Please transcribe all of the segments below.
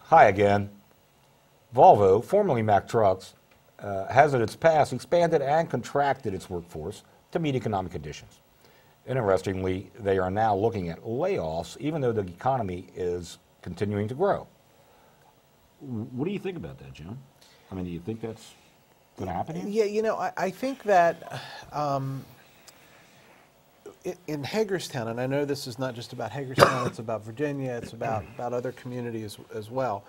Hi again. Volvo, formerly Mack Trucks, has in its past expanded and contracted its workforce to meet economic conditions. Interestingly, they are now looking at layoffs, even though the economy is continuing to grow. What do you think about that, Jim? I mean, do you think that's going to happen here? Yeah, you know, I think that in Hagerstown, and I know this is not just about Hagerstown, it's about Virginia, it's about other communities as well.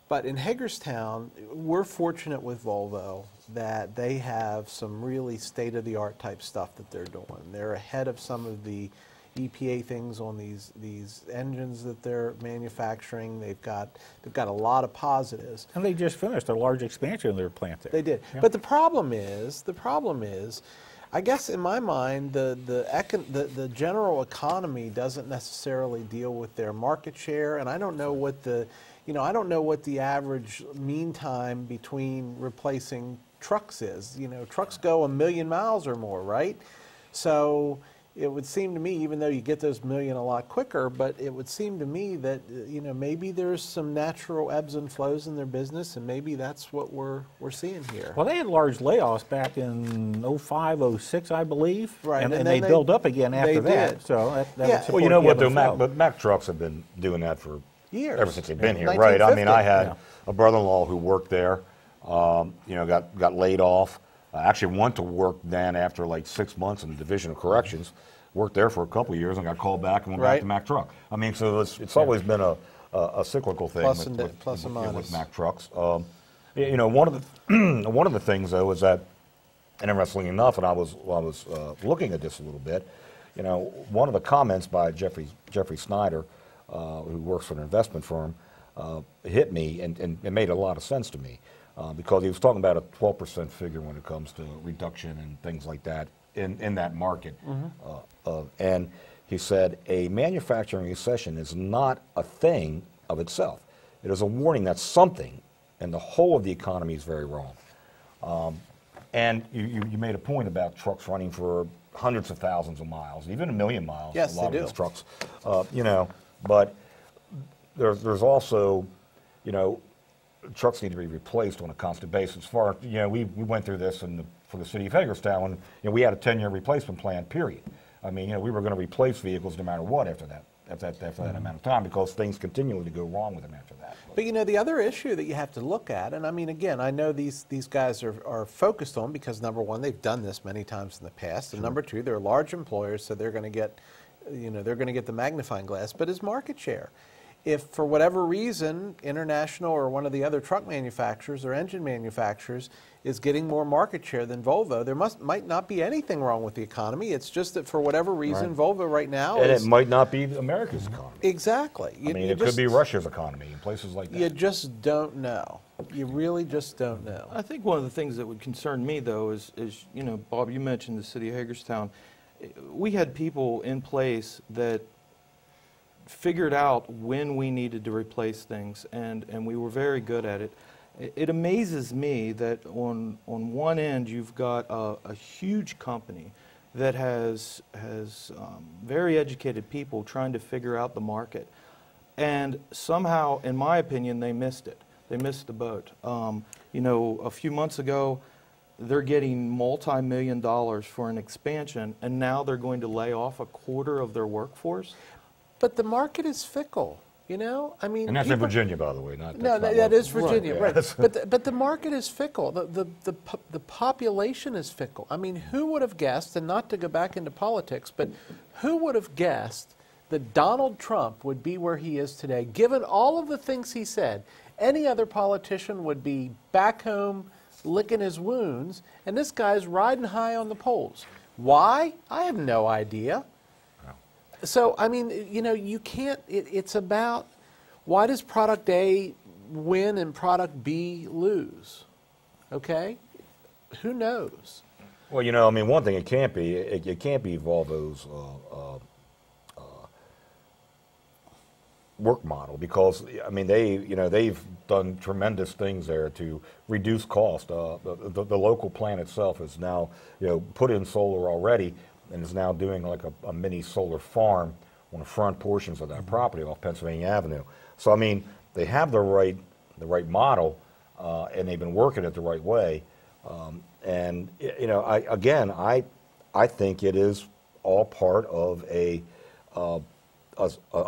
But in Hagerstown, we're fortunate with Volvo that they have some really state-of-the-art type stuff that they're doing. They're ahead of some of the EPA things on these engines that they're manufacturing. They've got a lot of positives. And they just finished a large expansion of their plant there. They did. Yeah. But the problem is, I guess in my mind, the general economy doesn't necessarily deal with their market share, and I don't know what I don't know what the average mean time between replacing trucks is. You know, trucks go 1 million miles or more, right? So it would seem to me, even though you get those million a lot quicker, but it would seem to me that maybe there's some natural ebbs and flows in their business, and maybe that's what we're seeing here. Well, they had large layoffs back in 05, 06, I believe. Right, and they built up again after that. did. So that Yeah. would Well, you know what, though, support Mack Trucks have been doing that for years. ever since they've been here, 1950. right? I mean, I had Yeah. a brother-in-law who worked there, got laid off. I actually went to work then after like 6 months in the Division of Corrections, worked there for a couple of years and got called back and went back Right. to Mack Truck. I mean, so it's always been a cyclical thing Plus with and minus. Mack Trucks. One of the things though is that, and interestingly enough, and I was looking at this a little bit, one of the comments by Jeffrey Snyder, who works for an investment firm, hit me and it made a lot of sense to me because he was talking about a 12% figure when it comes to reduction and things like that in that market. And he said, a manufacturing recession is not a thing of itself. It is a warning that something in the whole of the economy is very wrong. And you made a point about trucks running for hundreds of thousands of miles, even 1 million miles. Yes, a lot they of do. these trucks, But there's also, trucks need to be replaced on a constant basis. We went through this for the city of Hagerstown, and we had a 10-year replacement plan. Period. I mean, we were going to replace vehicles no matter what after that amount of time because things continually to go wrong with them after that. But the other issue that you have to look at, and I mean, again, I know these guys are focused on because number one, they've done this many times in the past, and number two, they're large employers, so they're going to get, they're going to get the magnifying glass. But his market share, if for whatever reason, International or one of the other truck manufacturers or engine manufacturers is getting more market share than Volvo, there might not be anything wrong with the economy. It's just that for whatever reason, Right. Volvo right now And is... it might not be America's economy. Exactly. It could be Russia's economy and places like that. You just don't know. You really just don't know. I think one of the things that would concern me, though, is Bob, you mentioned the city of Hagerstown. We had people in place that figured out when we needed to replace things, and we were very good at it. It amazes me that on one end you've got a huge company that has very educated people trying to figure out the market, and somehow, in my opinion, they missed it. They missed the boat. A few months ago, they're getting multi-million dollars for an expansion, and now they're going to lay off a quarter of their workforce. But the market is fickle, I mean, And that's in Virginia, by the way. That is Virginia, Right, right? yeah. But the market is fickle. The population is fickle. I mean, who would have guessed? And not to go back into politics, but who would have guessed that Donald Trump would be where he is today, given all of the things he said? Any other politician would be back home licking his wounds, and this guy's riding high on the polls. Why? I have no idea. So, I mean, you can't, it's about why does product A win and product B lose? Okay? Who knows? Well, one thing it can't be Volvo's work model because, they've done tremendous things there to reduce cost. The local plant itself is now, put in solar already, and is now doing like a mini solar farm on the front portions of that property off Pennsylvania Avenue. So, they have the right model, and they've been working it the right way. And you know, I think it is all part of a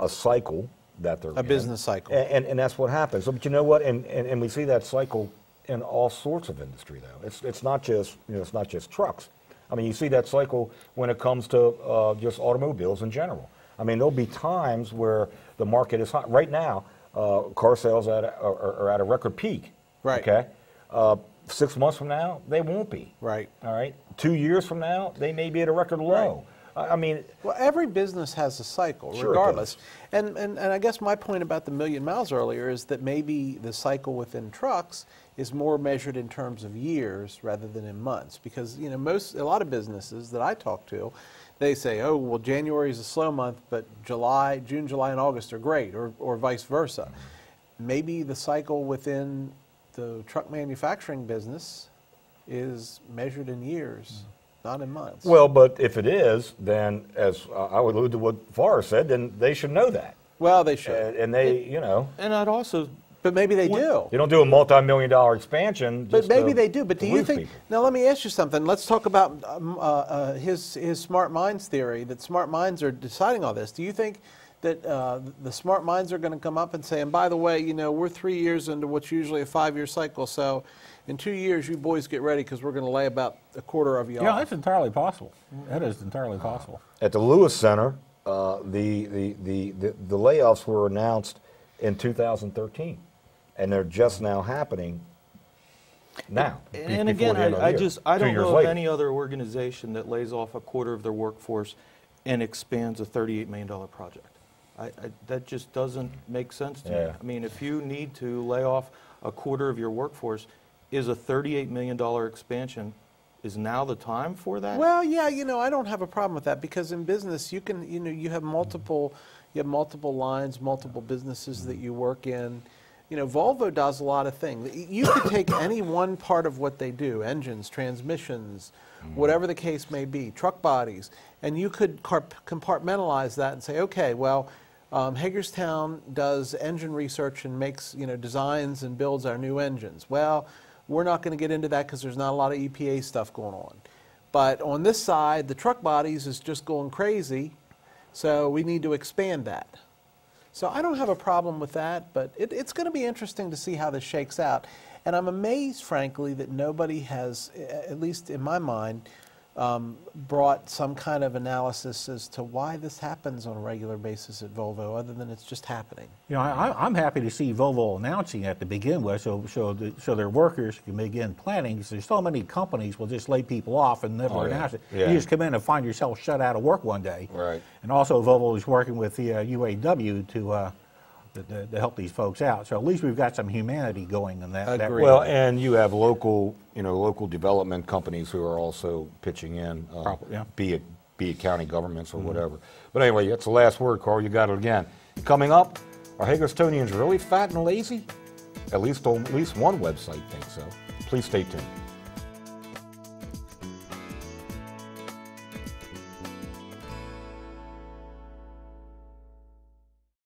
cycle that they're A business cycle. and that's what happens. So, but you know what? And we see that cycle in all sorts of industry, though. It's not just, you know, it's not just trucks. I mean, you see that cycle when it comes to just automobiles in general. I mean, there'll be times where the market is hot. Right now, car sales are at a record peak. Right. Okay. 6 months from now, they won't be. Right. All right. 2 years from now, they may be at a record low. I mean, well, every business has a cycle, Sure it regardless. And I guess my point about the million miles earlier is that maybe the cycle within trucks is more measured in terms of years rather than in months. Because, you know, a lot of businesses that I talk to, they say, oh, well, January is a slow month, but June, July, and August are great, or vice versa. Maybe the cycle within the truck manufacturing business is measured in years, not in months. well, but if it is, then as I would allude to what Forrest said, then they should know that. Well, they should. And they, you know, And I'd also, But maybe they do. you don't do a multi-million-dollar expansion. But just maybe to- they do. But to do you lose think? people. Now, let me ask you something. Let's talk about his smart minds theory. That smart minds are deciding all this. Do you think that the smart minds are going to come up and say, and by the way, you know, we're 3 years into what's usually a 5-year cycle, so in 2 years, you boys get ready because we're going to lay about a quarter of you Yeah, off. that's entirely possible. That is entirely possible. At the Lewis Center, the layoffs were announced in 2013, and they're just now happening now. and before again, the end of the I year, just, I 2 don't years know of later. any other organization that lays off a quarter of their workforce and expands a $38 million project. That just doesn't make sense to me. Yeah. I mean, if you need to lay off a quarter of your workforce, is a $38 million expansion, is now the time for that? Well, yeah, you know, I don't have a problem with that because in business, you can, you know, you have multiple lines, multiple businesses that you work in. You know, Volvo does a lot of things. You could take any one part of what they do, engines, transmissions, whatever the case may be, truck bodies, and you could compartmentalize that and say, okay, well, Hagerstown does engine research and makes, you know, designs and builds our new engines. Well, we're not going to get into that because there's not a lot of EPA stuff going on. But on this side, the truck bodies is just going crazy, so we need to expand that. So I don't have a problem with that, but it's going to be interesting to see how this shakes out. And I'm amazed, frankly, that nobody has, at least in my mind, brought some kind of analysis as to why this happens on a regular basis at Volvo, other than it's just happening. You know, I'm happy to see Volvo announcing it to begin with, so their workers can begin planning. Because there's so many companies will just lay people off and never announce it. Yeah. You just come in and find yourself shut out of work one day. Right. And also, Volvo is working with the UAW to help these folks out. So at least we've got some humanity going in that. Agreed. Well, and you have local development companies who are also pitching in, Yeah. be it county governments or whatever. But anyway, that's the last word, Carl. You got it again. Coming up, are Hagerstonians really fat and lazy? At least one website thinks so. Please stay tuned.